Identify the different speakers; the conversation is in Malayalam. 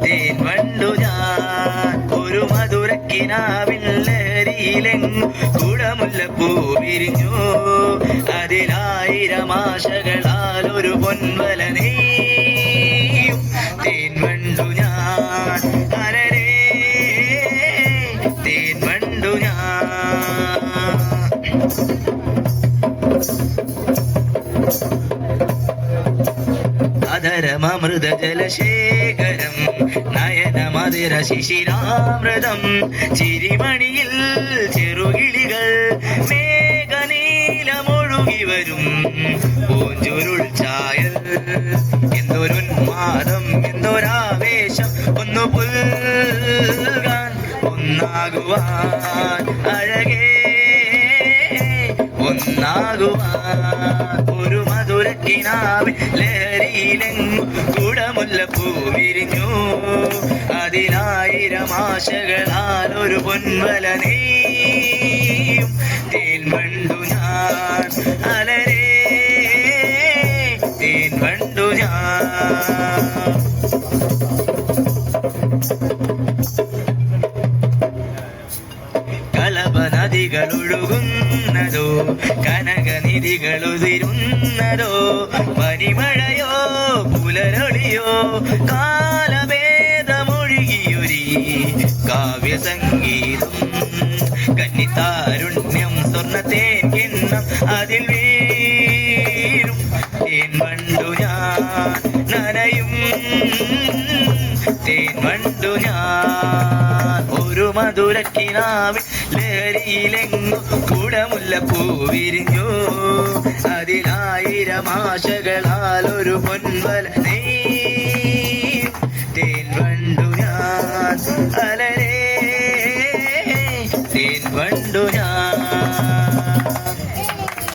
Speaker 1: തേൻവണ്ടു ഞാൻ ഒരു മധുരക്കിനാവിൻ ലഹരിയിലെങ്ങും കുടമുല്ലപ്പൂ വിരിഞ്ഞു. അതിലായിരം ആശകളാൽ ഒരു പൊൻവല നെയ്യും. തേൻവണ്ടു ഞാൻ അലരേ തേൻവണ്ടു ഞാൻ. അധരമൃത ജലശേഖരം നയനമതിര ശിശിരാമൃതം. ചിരിമണിയിൽ ചെറുകിളികൾ മേഘനീലമൊഴുകി വരും. പൂഞ്ചുരുൾ ചായൽ എന്തൊരുന്മാദം എന്തൊരാവേശം. ഒന്നു പുൽകാൻ ഒന്നാകുവാൻ അഴകേ ഒന്നാകുവാൻ. ഒരു മധുരക്കിനാവിൻ ലഹരിയിലെങ്ങും കുടമുല്ലപ്പൂ വിരിഞ്ഞു. അതിലായിരം ആശകളാൽ ഒരു പൊൻവല നെയ്യും. തേൻവണ്ടു ഞാൻ അലരേ തേൻവണ്ടു ഞാൻ. കളഭനദികളൊഴുകുന്നതോ കനകനിധികളുതിരുന്നതോ. പനിമഴയോ പുലരൊളിയോ കാലഭേദമൊഴുകിയൊരി കാവ്യസംഗീതം. കന്നിത്താരുണ്യം സ്വർണ്ണത്തേൻ കിണ്ണം അതിൽ വീഴും. തേൻവണ്ടു ഞാൻ നനയും തേൻവണ്ടു ഞാൻ. ഒരു മധുരക്കിനാവിൻ ലഹരിയിലെങ്ങും കുടമുല്ലപ്പൂ വിരിഞ്ഞു. അതിലായിരം ആശകളാൽ ഒരു പൊൻവല നെയ്യും. തേൻവണ്ടു ഞാൻ അലരേ തേൻവണ്ടു ഞാൻ.